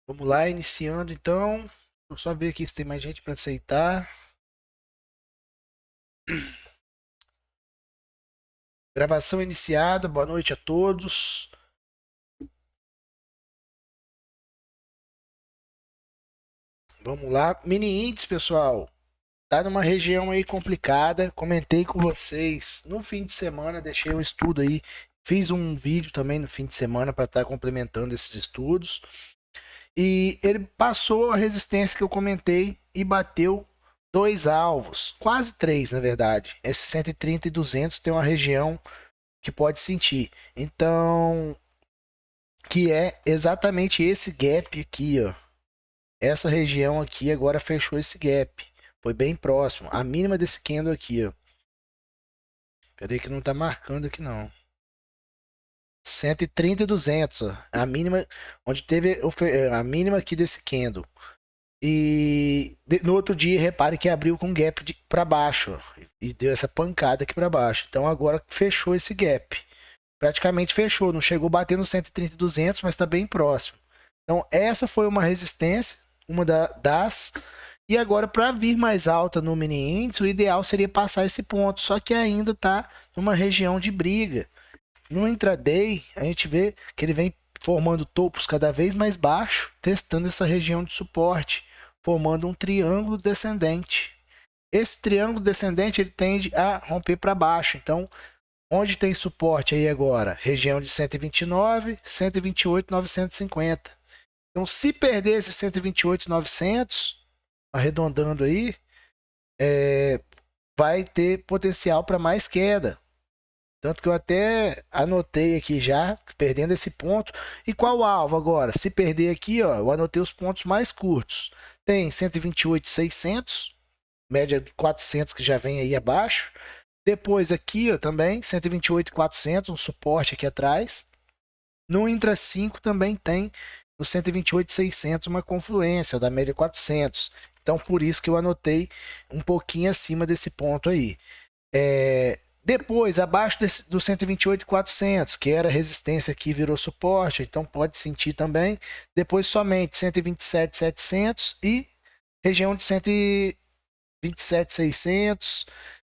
Vamos lá, iniciando então. Vou só ver aqui se tem mais gente para aceitar. Gravação iniciada. Boa noite a todos. Vamos lá. Mini índice, pessoal. Tá numa região aí complicada. Comentei com vocês no fim de semana, deixei um estudo aí. Fiz um vídeo também no fim de semana para estar complementando esses estudos. E ele passou a resistência que eu comentei e bateu dois alvos, quase três, na verdade. Esse 130 e 200 tem uma região que pode sentir. Então, que é exatamente esse gap aqui, ó. Essa região aqui agora fechou esse gap. Foi bem próximo. A mínima desse candle aqui, ó. Peraí que não tá marcando aqui não. 130 e 200, ó. A mínima onde teve a mínima aqui desse candle. E no outro dia, repare que abriu com gap para baixo, ó, e deu essa pancada aqui para baixo. Então agora fechou esse gap. Praticamente fechou, não chegou batendo 130 e 200, mas está bem próximo. Então essa foi uma resistência, uma das. E agora para vir mais alta no mini índice, o ideal seria passar esse ponto, só que ainda está numa região de briga. No intraday, a gente vê que ele vem formando topos cada vez mais baixos, testando essa região de suporte, formando um triângulo descendente. Esse triângulo descendente ele tende a romper para baixo. Então, onde tem suporte aí agora? Região de 129, 128, 950. Então, se perder esse 128, 900, arredondando aí, vai ter potencial para mais queda. Tanto que eu até anotei aqui já, perdendo esse ponto. E qual o alvo agora? Se perder aqui, ó, eu anotei os pontos mais curtos. Tem 128,600, média de 400 que já vem aí abaixo. Depois aqui, ó, também 128,400, um suporte aqui atrás. No Intra 5 também tem no 128,600 uma confluência, ó, da média 400. Então por isso que eu anotei um pouquinho acima desse ponto aí. Depois, abaixo do 128,400, que era resistência aqui, virou suporte, então pode sentir também. Depois, somente 127,700 e região de 127,600,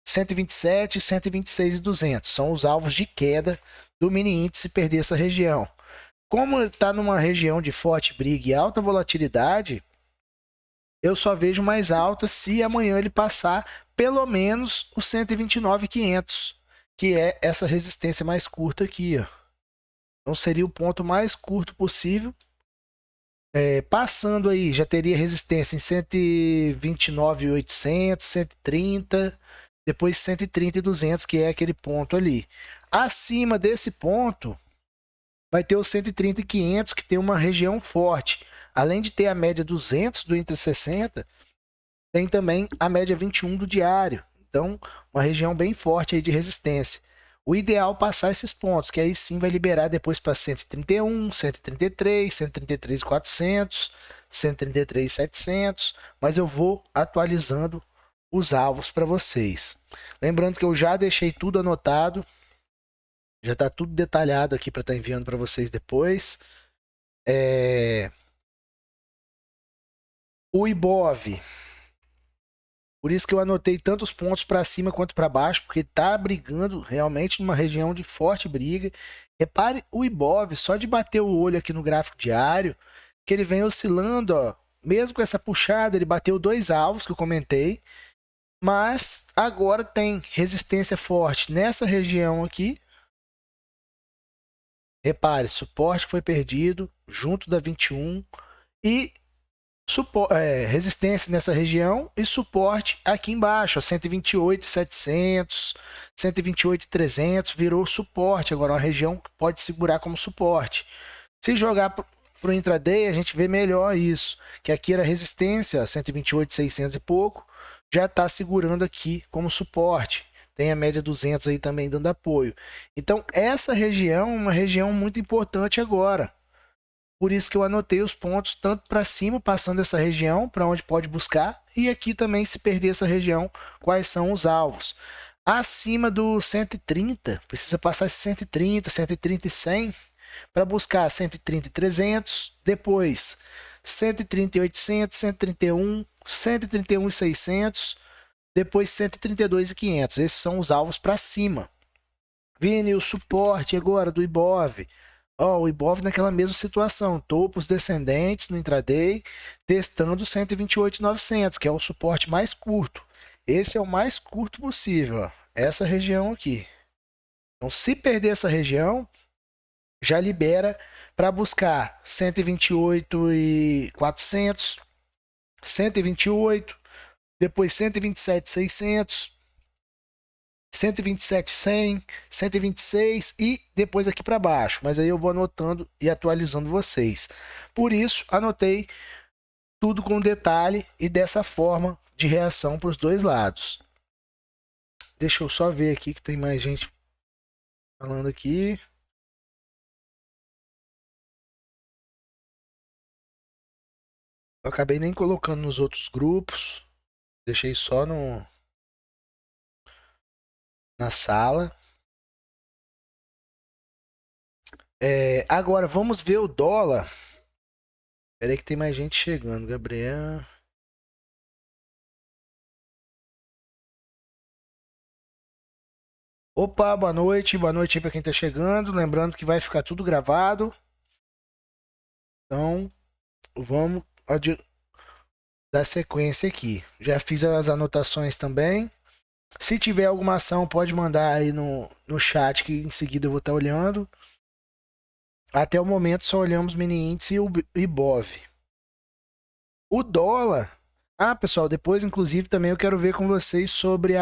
127 e 126,200. São os alvos de queda do mini índice se perder essa região. Como está numa região de forte briga e alta volatilidade, eu só vejo mais alta se amanhã ele passar pelo menos o 129,500, que é essa resistência mais curta aqui, ó. Então seria o ponto mais curto possível. Passando aí, já teria resistência em 129,800, 130, depois 130 e 200, que é aquele ponto ali. Acima desse ponto, vai ter o 130 e 500, que tem uma região forte. Além de ter a média 200 do Inter 60, tem também a média 21 do diário. Então, uma região bem forte aí de resistência. O ideal é passar esses pontos, que aí sim vai liberar depois para 131, 133, 133,400, 133,700, mas eu vou atualizando os alvos para vocês. Lembrando que eu já deixei tudo anotado, já está tudo detalhado aqui para estar enviando para vocês depois. O IBOV, por isso que eu anotei tantos pontos para cima quanto para baixo, porque está brigando realmente numa região de forte briga. Repare o Ibov, só de bater o olho aqui no gráfico diário, que ele vem oscilando, ó. Mesmo com essa puxada, ele bateu dois alvos que eu comentei, mas agora tem resistência forte nessa região aqui. Repare, suporte que foi perdido junto da 21 e resistência nessa região e suporte aqui embaixo, 128,700, 128,300, virou suporte. Agora, uma região que pode segurar como suporte. Se jogar para o intraday, a gente vê melhor isso, que aqui era resistência, 128,600 e pouco, já está segurando aqui como suporte. Tem a média 200 aí também dando apoio. Então, essa região é uma região muito importante agora. Por isso que eu anotei os pontos tanto para cima, passando essa região, para onde pode buscar, e aqui também, se perder essa região, quais são os alvos. Acima do 130, precisa passar esse 130, 130 e 100 para buscar 130 e 300, depois 130.800, 131, 131.600, depois 132.500. Esses são os alvos para cima. Vini, o suporte agora do Ibov. Ó, o Ibov naquela mesma situação, topos descendentes no intraday, testando 128.900, que é o suporte mais curto. Esse é o mais curto possível, ó, essa região aqui. Então, se perder essa região, já libera para buscar 128.400, 128, depois 127.600, 127.100, 126 e depois aqui para baixo. Mas aí eu vou anotando e atualizando vocês. Por isso, anotei tudo com detalhe e dessa forma de reação para os dois lados. Deixa eu só ver aqui que tem mais gente falando aqui. Eu acabei nem colocando nos outros grupos. Deixei só na sala. Agora vamos ver o dólar. Espera aí que tem mais gente chegando, Gabriel. Opa, boa noite aí para quem tá chegando. Lembrando que vai ficar tudo gravado. Então, vamos dar sequência aqui. Já fiz as anotações também. Se tiver alguma ação, pode mandar aí no chat que em seguida eu vou estar olhando. Até o momento só olhamos mini índice e o Ibov. O dólar. Ah, pessoal, depois inclusive também eu quero ver com vocês sobre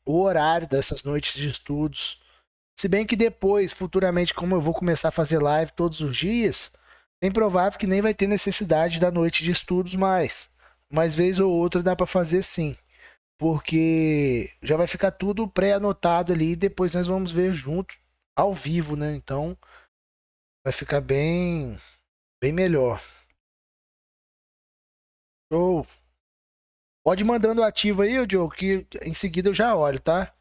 o horário dessas noites de estudos. Se bem que depois, futuramente, como eu vou começar a fazer live todos os dias, bem provável que nem vai ter necessidade da noite de estudos mais. Mas vez ou outra dá para fazer sim. Porque já vai ficar tudo pré-anotado ali e depois nós vamos ver junto, ao vivo, né? Então vai ficar bem melhor. Show. Pode ir mandando o ativo aí, Diogo, que em seguida eu já olho, tá?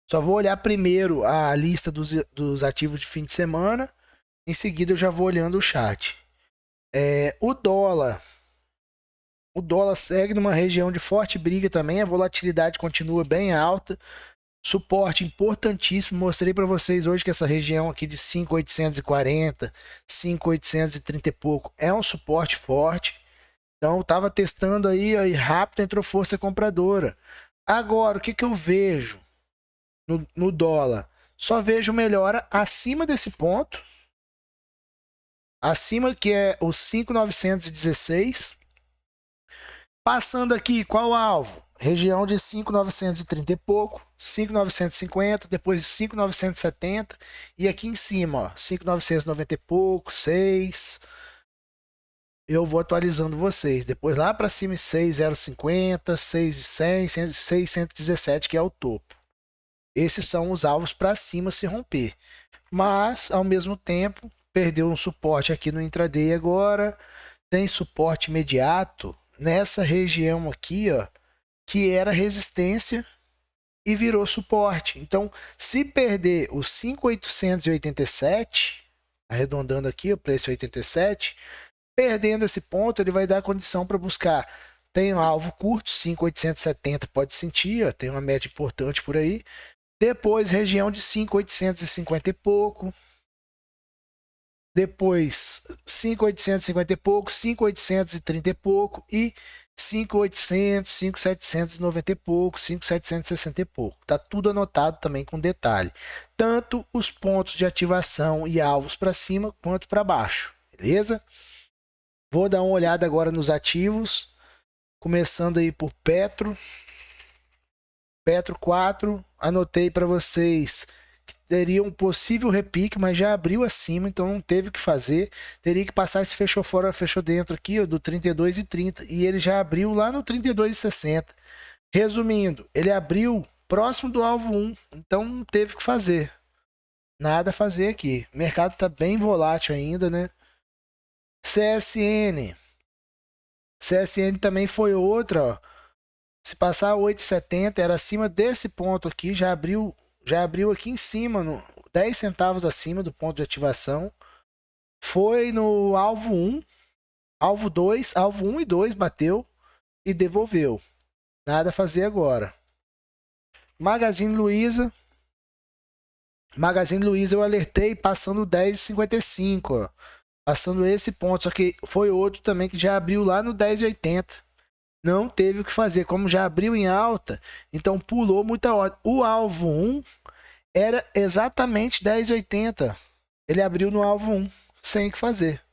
Só vou olhar primeiro a lista dos ativos de fim de semana. Em seguida eu já vou olhando o chat. O dólar. O dólar segue numa região de forte briga também. A volatilidade continua bem alta. Suporte importantíssimo. Mostrei para vocês hoje que essa região aqui de 5.840, 5.830 e pouco é um suporte forte. Então, estava testando aí rápido entrou força compradora. Agora, o que eu vejo no dólar? Só vejo melhora acima desse ponto. Acima que é os 5.916. Passando aqui, qual o alvo? Região de 5.930 e pouco, 5.950, depois 5.970 e aqui em cima, ó, 5.990 e pouco, 6. Eu vou atualizando vocês. Depois lá para cima 6.050, 6.100, 6.117 que é o topo. Esses são os alvos para cima se romper. Mas ao mesmo tempo, perdeu um suporte aqui no intraday agora, tem suporte imediato nessa região aqui, ó, que era resistência e virou suporte. Então, se perder os 5.887, arredondando aqui o preço 87, perdendo esse ponto, ele vai dar condição para buscar. Tem um alvo curto, 5.870, pode sentir, ó, tem uma média importante por aí. Depois, região de 5.850 e pouco. Depois, 5.850 e pouco, 5.830 e pouco e 5.800, 5.790 e pouco, 5.760 e pouco. Tá tudo anotado também com detalhe. Tanto os pontos de ativação e alvos para cima quanto para baixo, beleza? Vou dar uma olhada agora nos ativos, começando aí por Petro. Petro 4, anotei para vocês que teria um possível repique, mas já abriu acima, então não teve o que fazer. Teria que passar esse fechou fora, fechou dentro aqui, ó, do 32,30 e ele já abriu lá no 32,60. Resumindo, ele abriu próximo do alvo 1, então não teve o que fazer. Nada a fazer aqui. O mercado está bem volátil ainda, né? CSN. CSN também foi outra, ó. Se passar 8,70 era acima desse ponto aqui, já abriu aqui em cima, 10 centavos acima do ponto de ativação. Foi no alvo 1, Alvo 2, alvo 1 e 2 bateu e devolveu. Nada a fazer agora. Magazine Luiza. Magazine Luiza eu alertei passando 10,55, ó. Passando esse ponto, só que foi outro também que já abriu lá no 10,80. Não teve o que fazer, como já abriu em alta, então pulou muita hora. O alvo 1 era exatamente 10,80. Ele abriu no alvo 1, sem o que fazer.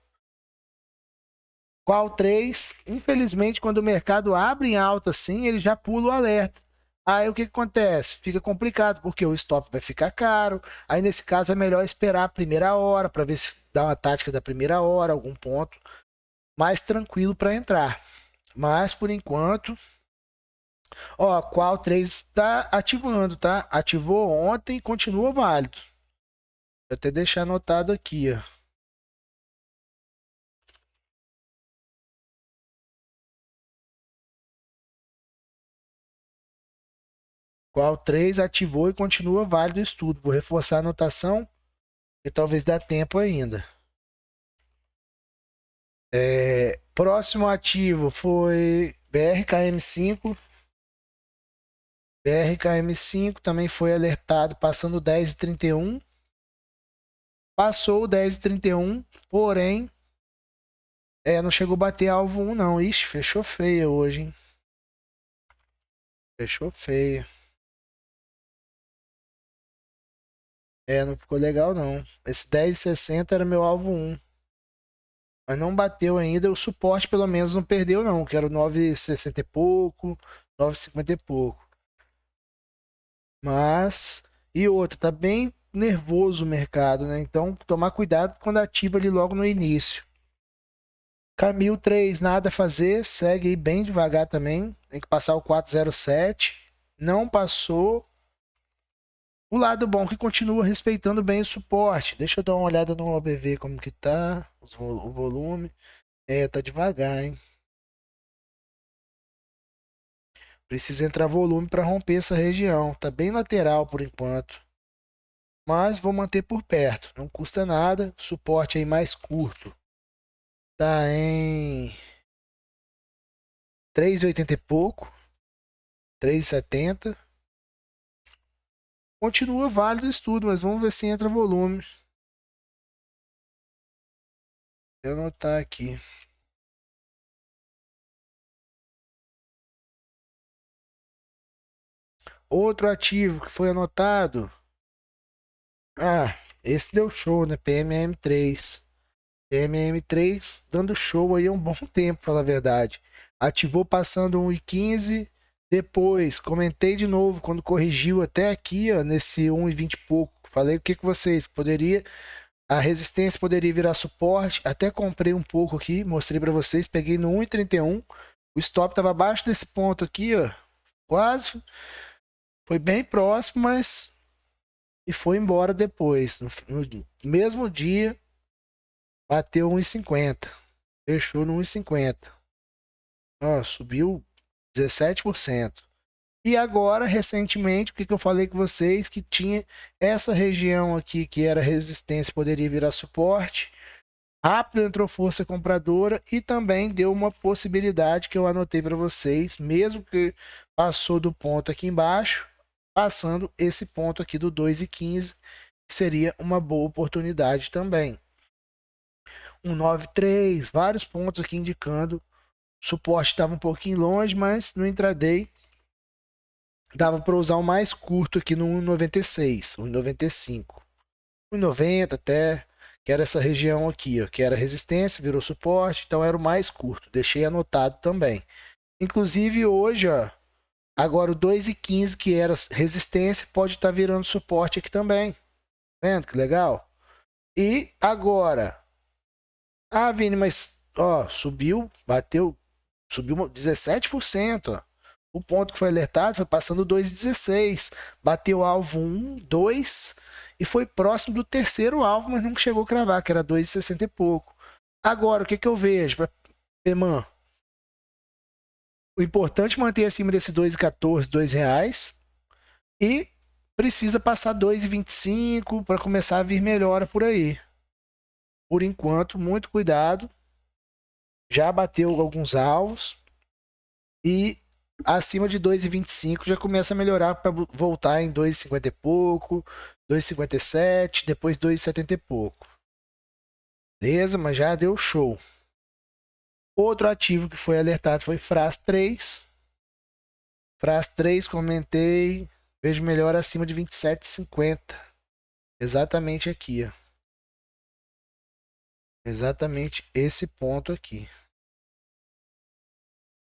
Qual 3? Infelizmente, quando o mercado abre em alta assim, ele já pula o alerta. Aí o que acontece? Fica complicado, porque o stop vai ficar caro. Aí nesse caso é melhor esperar a primeira hora para ver se dá uma tática da primeira hora, algum ponto mais tranquilo para entrar. Mas por enquanto, ó, qual 3 está ativando, tá? Ativou ontem e continua válido. Vou até deixar anotado aqui, ó. Qual 3 ativou e continua válido o estudo. Vou reforçar a anotação e talvez dá tempo ainda. Próximo ativo foi BRKM5. BRKM5 também foi alertado passando 10,31. Passou o 10,31, porém não chegou a bater alvo 1 não. Ixi, fechou feia hoje, hein? Fechou feia. Não ficou legal não. Esse 10,60 era meu alvo 1. Mas não bateu ainda. O suporte pelo menos não perdeu não. Que era o 9,60 e pouco, 9,50 e pouco. Mas... E outra, tá bem nervoso o mercado, né? Então, tomar cuidado quando ativa ali logo no início. Camil 3, nada a fazer. Segue aí bem devagar também. Tem que passar o 407. Não passou. O lado bom é que continua respeitando bem o suporte. Deixa eu dar uma olhada no OBV como que tá. O volume. Tá devagar, hein? Precisa entrar volume para romper essa região. Tá bem lateral por enquanto. Mas vou manter por perto. Não custa nada. Suporte aí mais curto. Tá em 3,80 e pouco. 3,70. Continua válido o estudo, mas vamos ver se entra volume. Vou anotar aqui. Outro ativo que foi anotado. Esse deu show, né? PMM3. PMM3 dando show aí há um bom tempo, pra falar a verdade. Ativou passando 1,15. Depois, comentei de novo quando corrigiu até aqui, ó, nesse 1,20 e pouco. Falei o que vocês poderia. A resistência poderia virar suporte. Até comprei um pouco aqui, mostrei para vocês. Peguei no 1,31. O stop estava abaixo desse ponto aqui, ó. Quase. Foi bem próximo, mas. E foi embora depois. No mesmo dia, bateu 1,50. Fechou no 1,50. Ó, subiu 17%. E agora, recentemente, o que eu falei com vocês? Que tinha essa região aqui que era resistência, poderia virar suporte. Rápido entrou força compradora e também deu uma possibilidade que eu anotei para vocês, mesmo que passou do ponto aqui embaixo, passando esse ponto aqui do 2,15, que seria uma boa oportunidade também. 1,93, vários pontos aqui indicando. O suporte estava um pouquinho longe, mas no intraday dava para usar o mais curto aqui no 1,96, 1,95. 1,90 até, que era essa região aqui, ó, que era resistência, virou suporte, então era o mais curto. Deixei anotado também. Inclusive hoje, ó, agora o 2,15 que era resistência pode estar virando suporte aqui também. Vendo que legal? E agora, Vini, mas ó, subiu, bateu, subiu 17%, ó. O ponto que foi alertado foi passando 2,16. Bateu alvo 1, 2 e foi próximo do terceiro alvo, mas não chegou a cravar, que era 2,60 e pouco. Agora, o que, que eu vejo para Peman? O importante é manter acima desse 2,14, R$ 2 e precisa passar 2,25 para começar a vir melhora por aí. Por enquanto, muito cuidado. já bateu alguns alvos e acima de 2,25 já começa a melhorar para voltar em 2,50 e pouco, 2,57, depois 2,70 e pouco. Beleza, mas já deu show. Outro ativo que foi alertado foi FRAS 3. FRAS 3, comentei, vejo melhor acima de 27,50. Exatamente aqui, ó. Exatamente esse ponto aqui.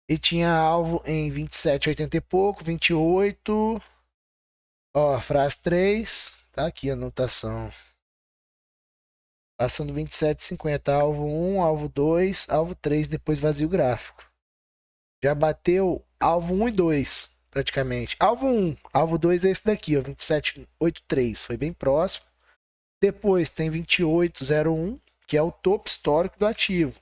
E tinha alvo em 27,80 e pouco, 28. Ó, FRAS 3, tá aqui a anotação. Passando 27,50, alvo 1, alvo 2, alvo 3, depois vazio gráfico. Já bateu alvo 1 e 2, praticamente. Alvo 1, alvo 2 é esse daqui, ó, 27,83, foi bem próximo. Depois tem 28,01, que é o topo histórico do ativo.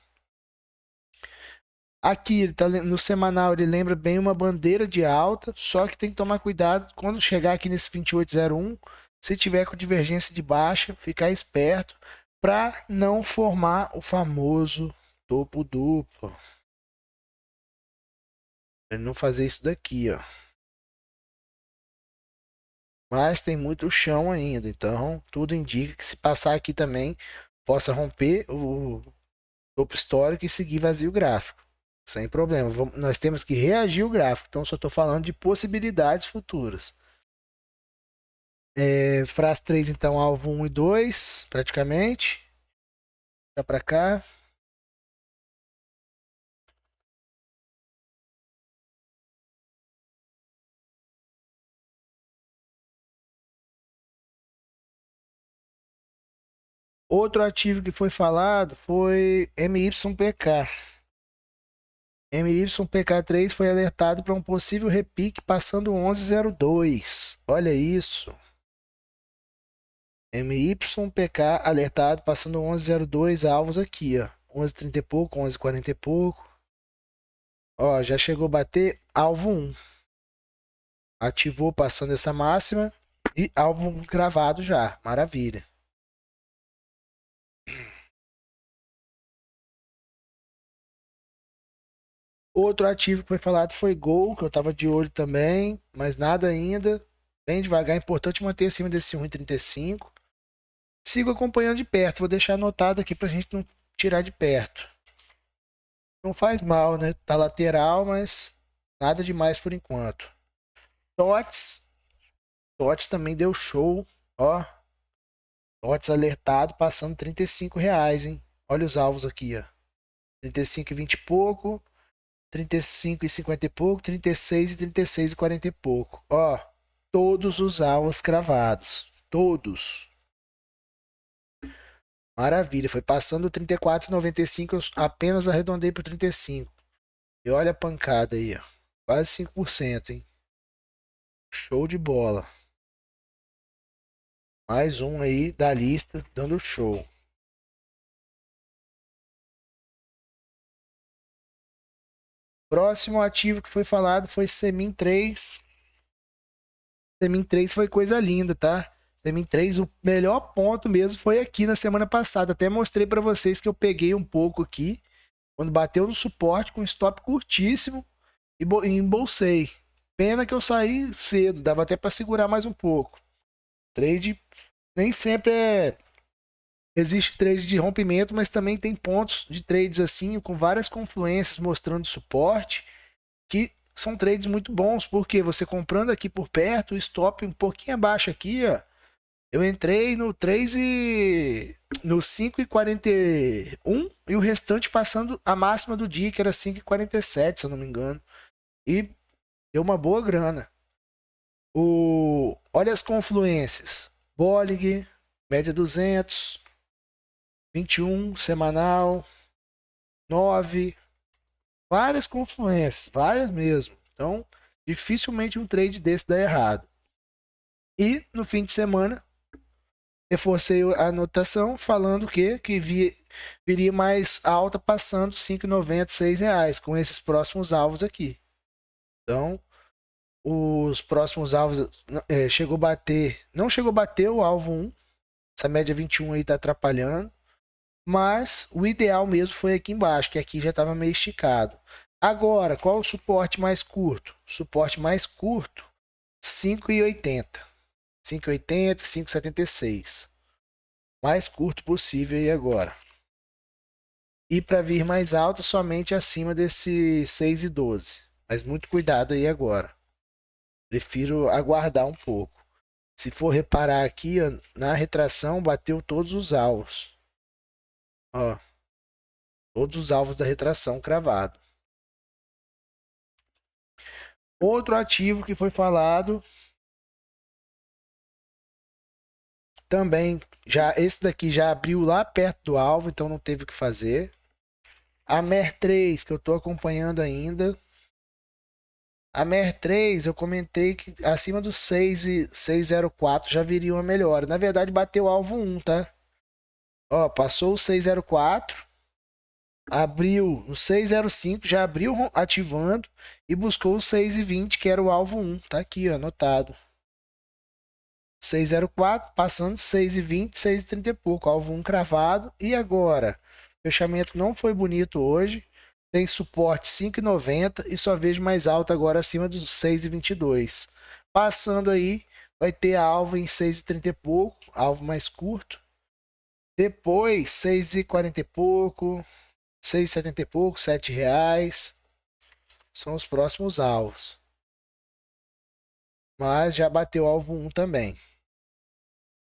Aqui ele tá no semanal, ele lembra bem uma bandeira de alta, só que tem que tomar cuidado quando chegar aqui nesse 28,01, se tiver com divergência de baixa, ficar esperto para não formar o famoso topo duplo. Ele não fazer isso daqui, ó. Mas tem muito chão ainda, então tudo indica que se passar aqui também possa romper o topo histórico e seguir vazio gráfico. Sem problema. Nós temos que reagir o gráfico. Então, só estou falando de possibilidades futuras. FRAS 3, então, alvo 1 e 2, praticamente. Tá para cá. Outro ativo que foi falado foi MYPK. MYPK3 foi alertado para um possível repique passando 11,02. Olha isso. MYPK alertado passando 11,02 alvos aqui, ó. 11,30 e pouco, 11,40 e pouco. Ó, já chegou a bater alvo 1. Ativou passando essa máxima e alvo gravado já. Maravilha. Outro ativo que foi falado foi Gol, que eu tava de olho também, mas nada ainda. Bem devagar, é importante manter acima desse 1,35. Sigo acompanhando de perto, vou deixar anotado aqui pra gente não tirar de perto. Não faz mal, né? Tá lateral, mas nada demais por enquanto. TOTS. TOTS também deu show, ó. TOTS alertado, passando R$ 35, hein? Olha os alvos aqui, ó. 35,20 e pouco, 35,50 e pouco, 36 e 36,40 e pouco. Ó, todos os alvos cravados. Todos. Maravilha, foi passando 34,95, eu apenas arredondei para 35. E olha a pancada aí, ó. Quase 5%, hein? Show de bola. Mais um aí da lista dando show. Próximo ativo que foi falado foi Semin 3. Semin 3 foi coisa linda, tá? Semin 3, o melhor ponto mesmo foi aqui na semana passada. Até mostrei para vocês que eu peguei um pouco aqui, quando bateu no suporte com stop curtíssimo e embolsei. Pena que eu saí cedo, dava até para segurar mais um pouco. Trade nem sempre existe trade de rompimento, mas também tem pontos de trades assim, com várias confluências mostrando suporte, que são trades muito bons, porque você comprando aqui por perto, o stop um pouquinho abaixo aqui, ó. Eu entrei no 3 e no 5,41 e o restante passando a máxima do dia, que era 5,47, se eu não me engano. E deu uma boa grana. Olha as confluências. Bolling, média 200, 21 semanal, 9, várias confluências, várias mesmo. Então, dificilmente um trade desse dá errado. E no fim de semana, reforcei a anotação falando que viria mais alta passando R$ 5,90, R$ 6 com esses próximos alvos aqui. Então, os próximos alvos chegou a bater, não chegou a bater o alvo 1. Essa média 21 aí tá atrapalhando, Mas o ideal mesmo foi aqui embaixo, que aqui já estava meio esticado. Agora, qual o suporte mais curto? Suporte mais curto, 5,80. 5,80, 5,76. Mais curto possível aí agora. E para vir mais alto, somente acima desse 6,12. Mas muito cuidado aí agora. Prefiro aguardar um pouco. Se for reparar aqui, ó, na retração bateu todos os alvos. Ó, todos os alvos da retração cravado. Outro ativo que foi falado também, já esse daqui já abriu lá perto do alvo, então não teve o que fazer. A MER3 que eu estou acompanhando ainda. A MER3 eu comentei que acima dos 6 e 604 já viria uma melhora. Na verdade bateu o alvo 1, tá? Ó, passou o 604, abriu no 605, já abriu ativando e buscou o 6,20, que era o alvo 1. Tá aqui, ó, anotado. 604, passando 6,20, 6,30 e pouco, alvo 1 cravado. E agora? O fechamento não foi bonito hoje. Tem suporte 5,90 e só vejo mais alto agora acima dos 6,22. Passando aí, vai ter alvo em 6,30 e pouco, alvo mais curto. Depois, 6,40 e pouco, 6,70 e pouco, R$ 7. São os próximos alvos. Mas já bateu alvo 1 também.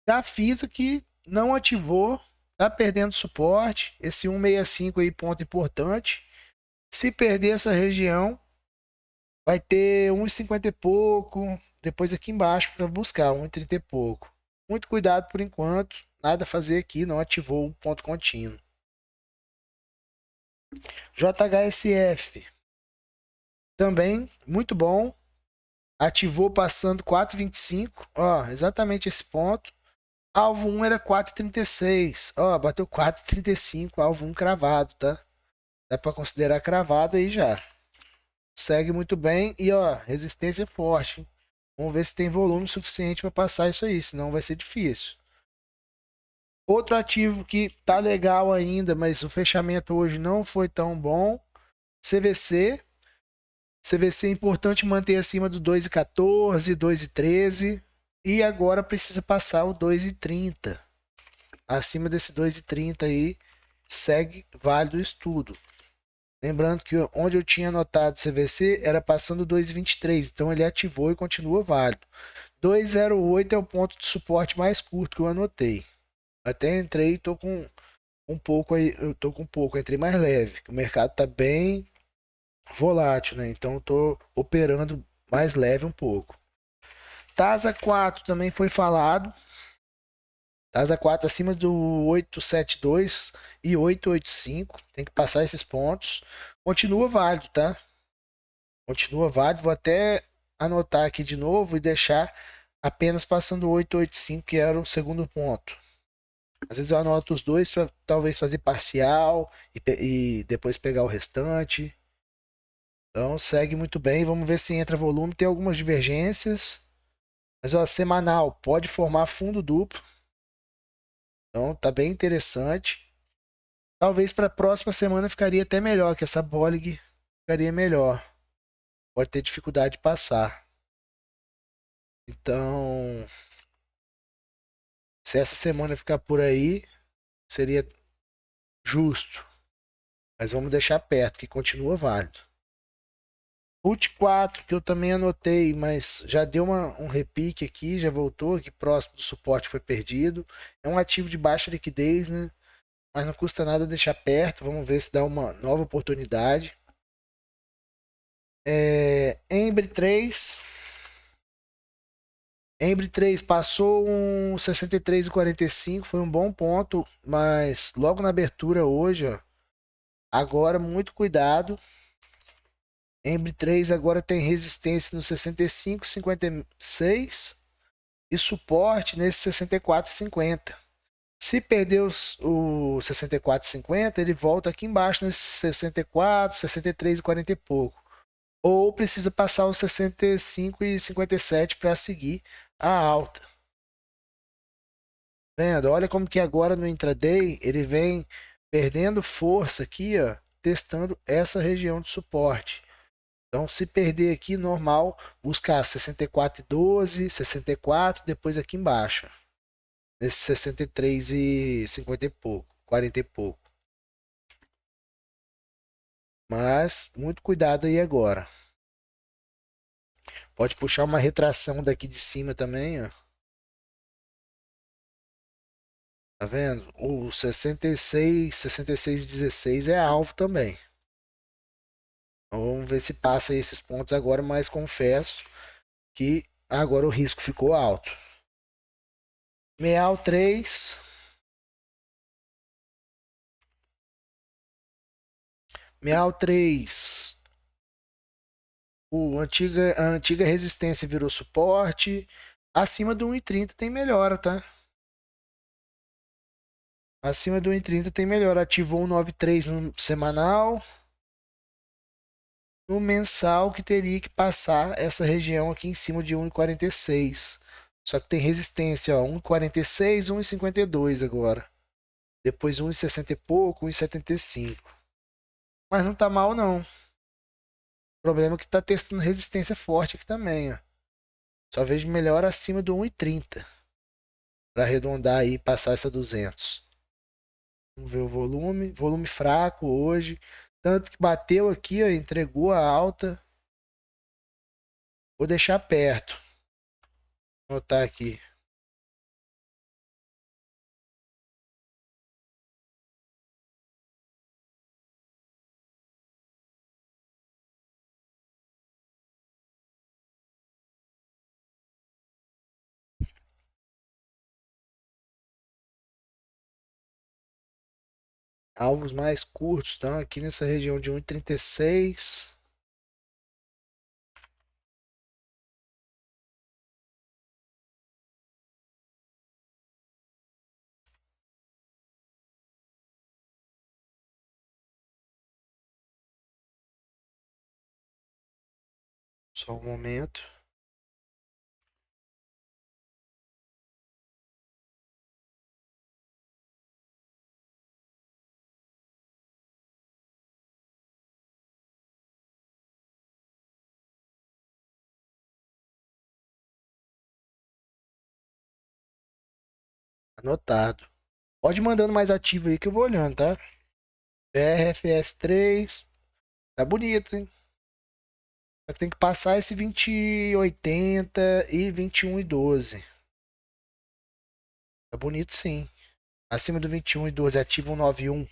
Já fiz aqui, não ativou, tá perdendo suporte. Esse 165 aí, ponto importante. Se perder essa região, vai ter 1,50 e pouco. Depois aqui embaixo para buscar 1,30 e pouco. Muito cuidado por enquanto. Nada a fazer aqui, não ativou o ponto contínuo. JHSF. Também muito bom. Ativou passando 4,25. Ó, exatamente esse ponto. Alvo 1 era 4,36. Ó, bateu 4,35. Alvo 1 cravado, tá? Dá para considerar cravado aí já. Segue muito bem e ó, resistência forte. Vamos ver se tem volume suficiente para passar isso aí, senão vai ser difícil. Outro ativo que tá legal ainda, mas o fechamento hoje não foi tão bom. CVC. CVC é importante manter acima do 2,14, 2,13 e agora precisa passar o 2,30. Acima desse 2,30 aí segue válido o estudo. Lembrando que onde eu tinha anotado CVC era passando 2,23, então ele ativou e continua válido. 2,08 é o ponto de suporte mais curto que eu anotei. Até entrei e tô com um pouco aí, eu tô com um pouco, entrei mais leve. O mercado tá bem volátil, né? Então eu tô operando mais leve um pouco. TASA 4 também foi falado. TASA 4 acima do 872 e 885, tem que passar esses pontos. Continua válido, tá? Continua válido. Vou até anotar aqui de novo e deixar apenas passando 885, que era o segundo ponto. Às vezes eu anoto os dois para talvez fazer parcial e depois pegar o restante. Então segue muito bem. Vamos ver se entra volume. Tem algumas divergências. Mas ó, semanal pode formar fundo duplo. Então tá bem interessante. Talvez para a próxima semana ficaria até melhor, que essa Bollig ficaria melhor. Pode ter dificuldade de passar. Então, se essa semana ficar por aí, seria justo. Mas vamos deixar perto, que continua válido. Put 4, que eu também anotei, mas já deu um repique aqui, já voltou aqui próximo do suporte, foi perdido. É um ativo de baixa liquidez, né? Mas não custa nada deixar perto. Vamos ver se dá uma nova oportunidade. Embre 3. Embre 3 passou um 63,45, foi um bom ponto, mas logo na abertura hoje, ó, agora muito cuidado. Embre 3 agora tem resistência no 65,56 e suporte nesse 64,50. Se perder o 64,50, ele volta aqui embaixo nesse 64, 63,40 e pouco. Ou precisa passar os 65,57 para seguir a alta. Vendo? Olha como que agora no intraday ele vem perdendo força aqui, ó, testando essa região de suporte. Então, se perder aqui, normal, buscar 64,12, 64, depois aqui embaixo. Nesse 63,50 e pouco, 40 e pouco. Mas, muito cuidado aí agora. Pode puxar uma retração daqui de cima também, ó. Tá vendo? O 66, 66,16 é alvo também. Então, vamos ver se passa esses pontos agora, mas confesso que agora o risco ficou alto. Meal 3. Meal 3. A antiga resistência virou suporte. Acima do 1,30 tem melhora, tá? Acima do 1,30 tem melhora. Ativou 1,93 no semanal. No mensal que teria que passar essa região aqui em cima de 1,46. Só que tem resistência, ó, 1,46, 1,52 agora. Depois 1,60 e pouco, 1,75. Mas não tá mal não. O problema é que tá testando resistência forte aqui também, ó. Só vejo melhor acima do 1,30 para arredondar aí e passar essa 200. Vamos ver o volume. Volume fraco hoje. Tanto que bateu aqui, ó, entregou a alta. Vou deixar perto. Vou anotar aqui. Alvos mais curtos estão aqui nessa região de 1,36. Só um momento. Anotado. Pode ir mandando mais ativo aí que eu vou olhando, tá? BRFS3. Tá bonito, hein? Só que tem que passar esse 20,80 e 21,12. Tá bonito sim. Acima do 21,12 ativa 1,91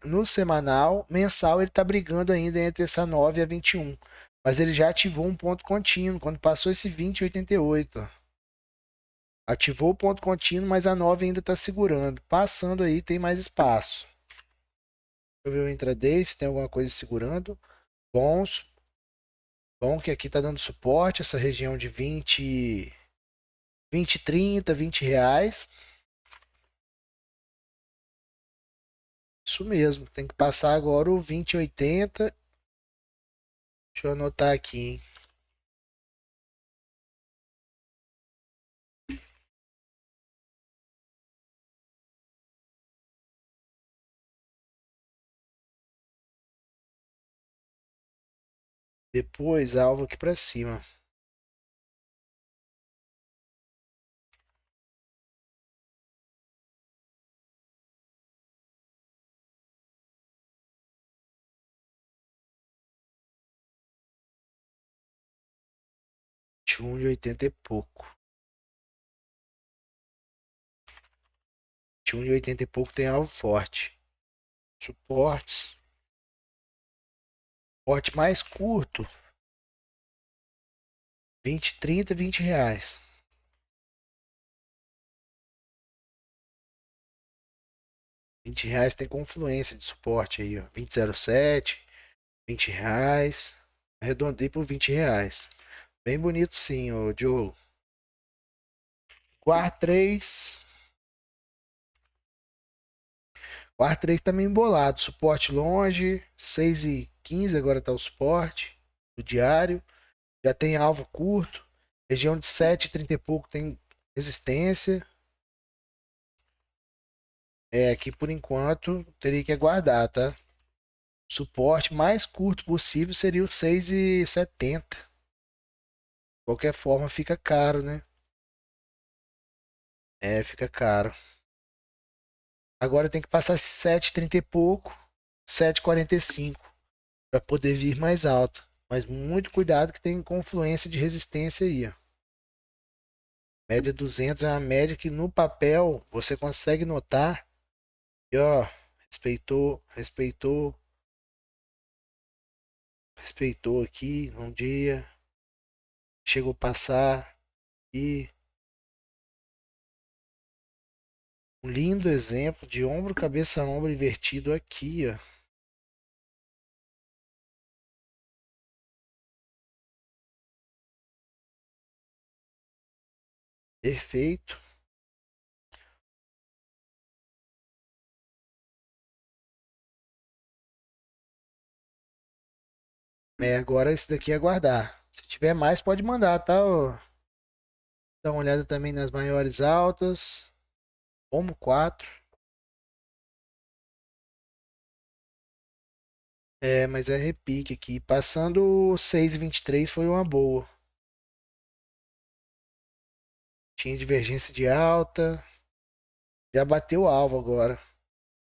no semanal. Mensal ele tá brigando ainda entre essa 9 e a 21. Mas ele já ativou um ponto contínuo quando passou esse 20,88. Ativou o ponto contínuo, mas a 9 ainda está segurando. Passando aí tem mais espaço. Deixa eu ver o intraday se tem alguma coisa segurando. Bons. Bom que aqui está dando suporte, essa região de 20, 30, R$ 20. Isso mesmo, tem que passar agora o 20,80. Deixa eu anotar aqui, hein? Depois, alvo aqui para cima. De 1,80 e pouco. De 1,80 e pouco tem alvo forte. Suportes. Suporte mais curto. 20, 30, R$ 20. R$ 20 tem confluência de suporte aí, ó. 20,07, R$ 20. Arredondei por R$ 20. Bem bonito sim, ô Joe. Quar 3. Quar 3 tá meio embolado. Suporte longe. 6,15 agora tá o suporte. O diário. Já tem alvo curto. Região de 7,30 e pouco tem resistência. É, aqui por enquanto teria que aguardar, tá? Suporte mais curto possível seria o 6,70. Qualquer forma fica caro, né? É, fica caro. Agora tem que passar 7,30 e pouco, 7,45 para poder vir mais alto. Mas muito cuidado que tem confluência de resistência aí, ó. Média 200 é uma média que no papel você consegue notar e ó, respeitou aqui um dia, chegou a passar e um lindo exemplo de ombro, cabeça, ombro invertido aqui, ó. Perfeito. É, agora esse daqui é aguardar. Se tiver mais, pode mandar, tá? Ó? Dá uma olhada também nas maiores altas. Como 4. É, mas é repique aqui. Passando o 6,23 foi uma boa. Tinha divergência de alta. Já bateu o alvo agora.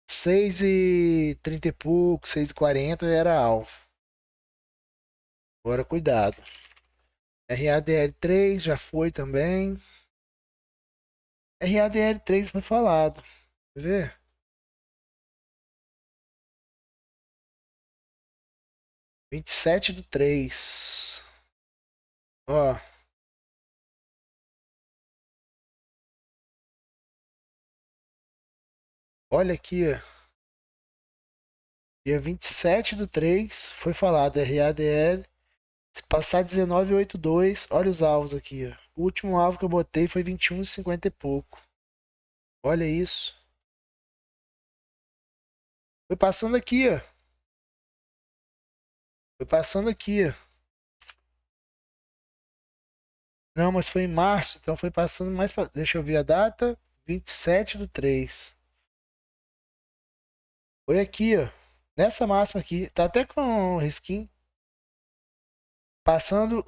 6,30 e pouco, 6,40 era alvo. Agora cuidado. RADL3 já foi também. RADL3 foi falado. Quer ver? 27/3. Ó, olha aqui, ó. Dia 27/3 foi falado RADL. Se passar 19,82, olha os alvos aqui, ó. O último alvo que eu botei foi 21,50 e pouco. Olha isso. Foi passando aqui, ó. Foi passando aqui, ó. Não, mas foi em março, então foi passando mais pra... Deixa eu ver a data. 27/3. Foi aqui, ó. Nessa máxima aqui. Tá até com risquinho. Passando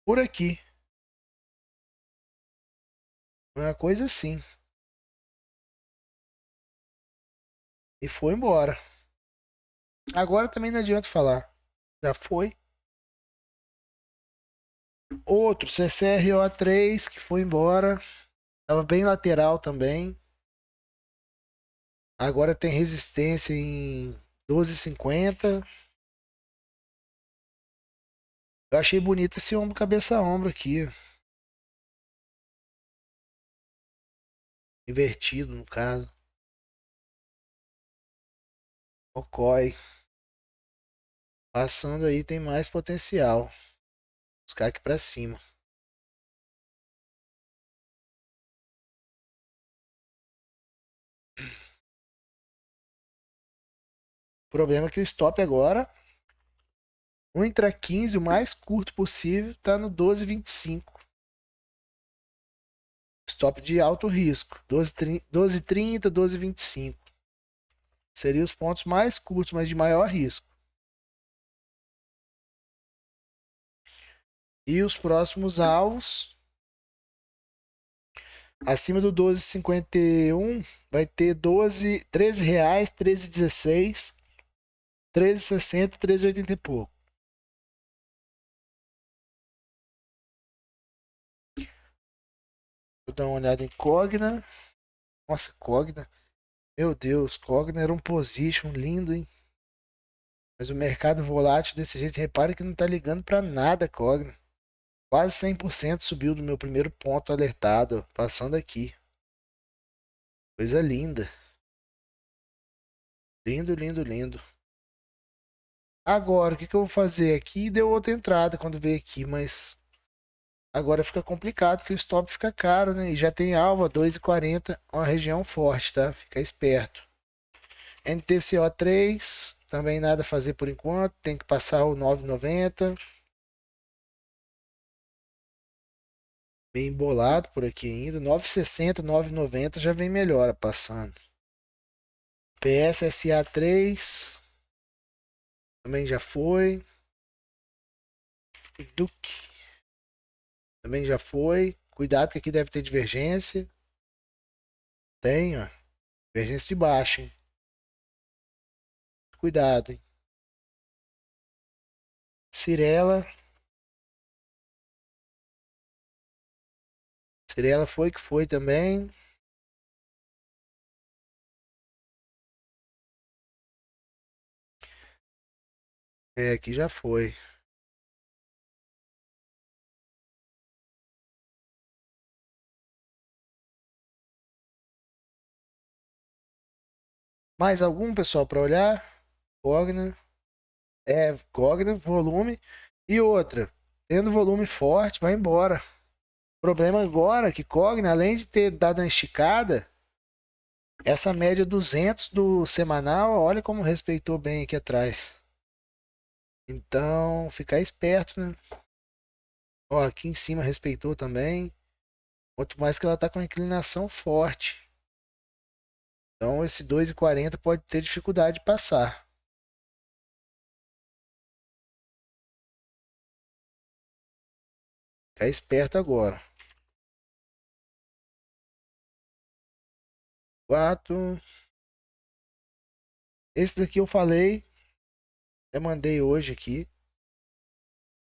por aqui. Uma coisa assim. E foi embora. Agora também não adianta falar. Já foi. Outro, CCRO3, que foi embora. Tava bem lateral também. Agora tem resistência em 12,50. Eu achei bonito esse ombro cabeça a ombro aqui. Invertido, no caso. Okoi. Passando aí tem mais potencial. Buscar aqui pra cima. O problema é que o stop agora, o intra 15, o mais curto possível, tá no 12,25. Stop de alto risco. 12,30, 12,25. Seriam os pontos mais curtos, mas de maior risco. E os próximos alvos, acima do 12,51, vai ter 12, R$ 13, 13,16, 13,60, 13,80 e pouco. Vou dar uma olhada em Cogna. Nossa, Cogna. Meu Deus, Cogna era um position lindo, hein? Mas o mercado volátil desse jeito, repare que não tá ligando pra nada, Cogna. Quase 100% subiu do meu primeiro ponto alertado, ó, passando aqui. Coisa linda. Lindo, lindo, lindo. Agora, o que que eu vou fazer aqui? Deu outra entrada quando veio aqui, mas agora fica complicado porque o stop fica caro, né? E já tem alvo a 2,40, uma região forte, tá? Fica esperto. NTCO3, também nada a fazer por enquanto, tem que passar o 9,90. Bem embolado por aqui ainda. 9,60, 9,90 já vem melhor passando. PSSA 3 também já foi. Duke também já foi. Cuidado que aqui deve ter divergência. Tem, ó. Divergência de baixo, hein? Cuidado, hein? Cirela. Cirela foi que foi também. É, aqui já foi. Mais algum, pessoal, para olhar? Cogna. É, Cogna, volume. E outra, tendo volume forte, vai embora. O problema agora é que Cogna, além de ter dado uma esticada, essa média 200 do semanal, olha como respeitou bem aqui atrás. Então, ficar esperto, né? Ó, aqui em cima respeitou também. Quanto mais que ela tá com inclinação forte. Então, esse 2,40 pode ter dificuldade de passar. Ficar esperto agora. 4. Esse daqui eu falei. Eu mandei hoje aqui.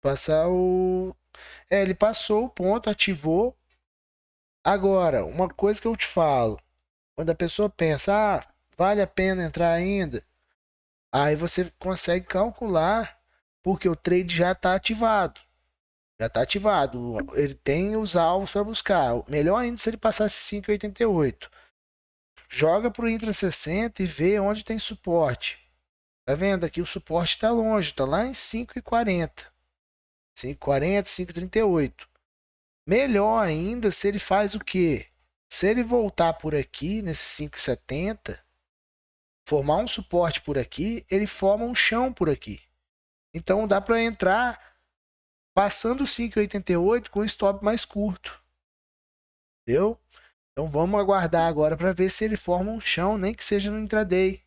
Passar o. É, ele passou o ponto, ativou. Agora, uma coisa que eu te falo. Quando a pessoa pensa, vale a pena entrar ainda? Aí você consegue calcular, porque o trade já está ativado. Já está ativado. Ele tem os alvos para buscar. Melhor ainda se ele passasse 5,88. Joga para o Intra 60 e vê onde tem suporte. Tá vendo? Aqui o suporte está longe, está lá em 5,40. 5,40, 5,38. Melhor ainda se ele faz o quê? Se ele voltar por aqui, nesse 5,70, formar um suporte por aqui, ele forma um chão por aqui. Então dá para entrar passando 5,88 com stop mais curto. Entendeu? Então vamos aguardar agora para ver se ele forma um chão, nem que seja no intraday,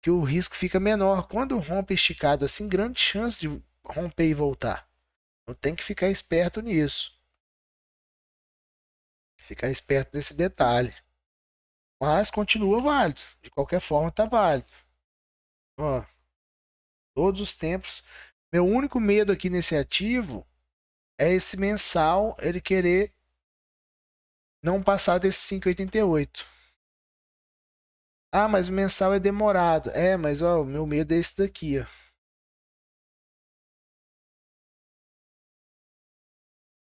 que o risco fica menor. Quando rompe esticado assim, grande chance de romper e voltar. Então tem que ficar esperto nisso. Ficar esperto nesse detalhe. Mas continua válido. De qualquer forma, tá válido. Ó, todos os tempos. Meu único medo aqui nesse ativo é esse mensal ele querer não passar desse 5,88. Ah, mas o mensal é demorado. É, mas ó, o meu medo é esse daqui, ó.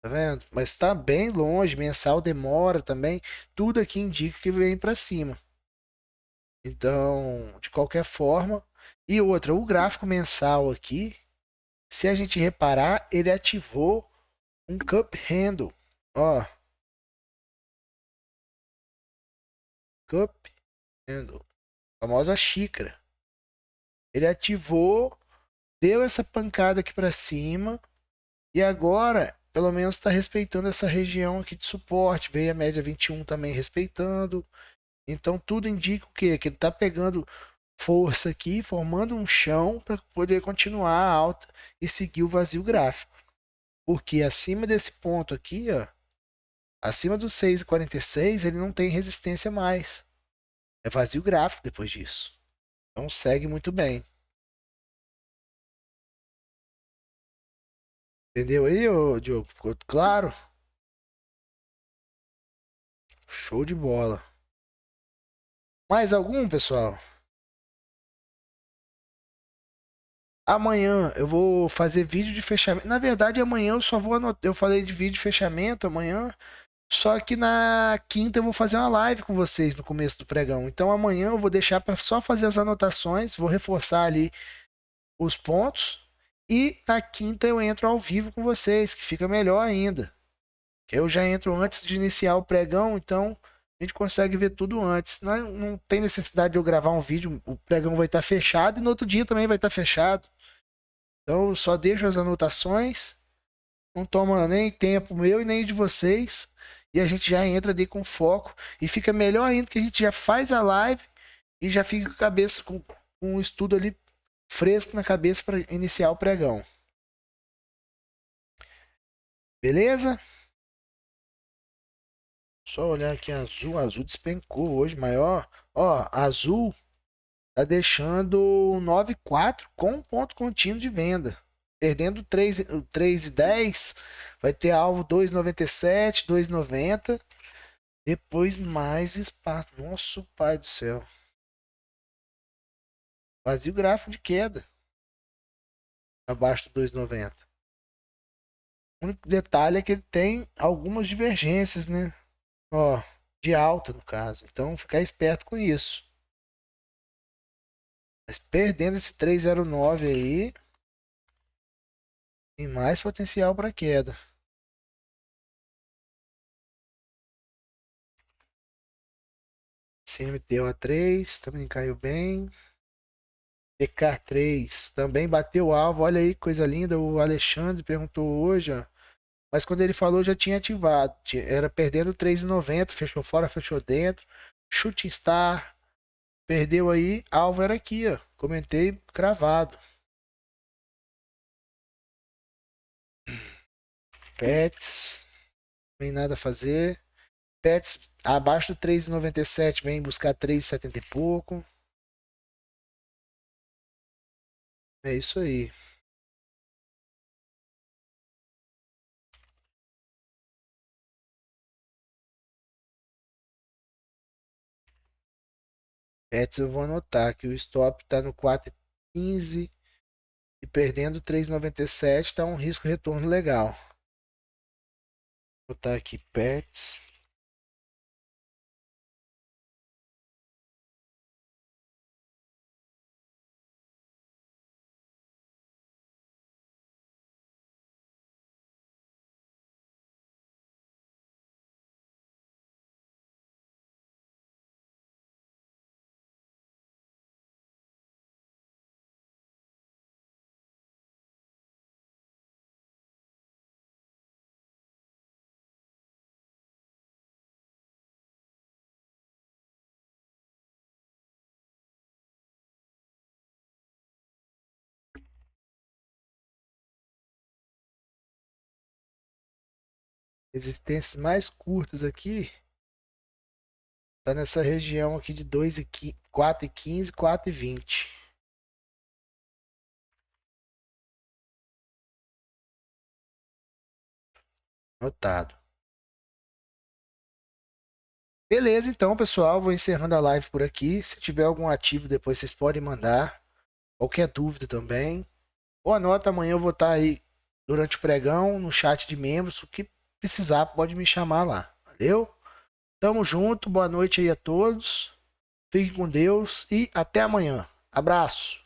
Tá vendo? Mas tá bem longe, mensal demora também. Tudo aqui indica que vem para cima. Então, de qualquer forma. E outra, o gráfico mensal aqui, se a gente reparar, ele ativou um cup handle. Ó, cup handle, famosa xícara. Ele ativou, deu essa pancada aqui para cima e agora, pelo menos está respeitando essa região aqui de suporte. Veio a média 21 também respeitando. Então tudo indica o quê? Que ele está pegando força aqui, formando um chão para poder continuar a alta e seguir o vazio gráfico. Porque acima desse ponto aqui, ó, acima do 6,46, ele não tem resistência mais. É vazio gráfico depois disso. Então segue muito bem. Entendeu aí, ô Diogo? Ficou claro? Show de bola. Mais algum, pessoal? Amanhã eu vou fazer vídeo de fechamento. Na verdade, amanhã eu só vou anotar. Eu falei de vídeo de fechamento amanhã. Só que na quinta eu vou fazer uma live com vocês no começo do pregão. Então amanhã eu vou deixar para só fazer as anotações. Vou reforçar ali os pontos. E na quinta eu entro ao vivo com vocês, que fica melhor ainda. Que eu já entro antes de iniciar o pregão, então a gente consegue ver tudo antes. Não tem necessidade de eu gravar um vídeo, o pregão vai estar fechado e no outro dia também vai estar fechado. Então eu só deixo as anotações, não toma nem tempo meu e nem de vocês, e a gente já entra ali com foco e fica melhor ainda que a gente já faz a live e já fica com a cabeça com um estudo ali fresco na cabeça para iniciar o pregão. Beleza? Só olhar aqui azul, azul despencou hoje, maior. Ó, azul tá deixando 9,4 com ponto contínuo de venda. Perdendo 3,10, vai ter alvo 2,97, 2,90. Depois mais espaço. Nosso pai do céu. Vazio gráfico de queda. Abaixo do 2,90. O único detalhe é que ele tem algumas divergências, né? Ó, de alta no caso. Então ficar esperto com isso. Mas perdendo esse 3,09 aí, tem mais potencial para queda. CMTO3 também caiu bem. TK3 também bateu o alvo. Olha aí, coisa linda. O Alexandre perguntou hoje, ó. Mas quando ele falou, já tinha ativado. Era perdendo 3,90. Fechou fora, fechou dentro. Shooting Star. Perdeu aí. Alvo era aqui, ó. Comentei cravado. Pets. Não tem nada a fazer. Pets abaixo do 3,97. Vem buscar 3,70 e pouco. É isso aí. Pets eu vou anotar que o stop está no 4,15 e perdendo 3,97 está um risco retorno legal. Vou botar aqui Pets. Resistências mais curtas aqui. Tá nessa região aqui de 4,15, 4,20. Notado. Beleza, então, pessoal. Vou encerrando a live por aqui. Se tiver algum ativo, depois vocês podem mandar. Qualquer dúvida também. Ou anota, amanhã eu vou estar aí durante o pregão, no chat de membros. O que precisar, pode me chamar lá. Valeu? Tamo junto. Boa noite aí a todos. Fiquem com Deus e até amanhã. Abraço.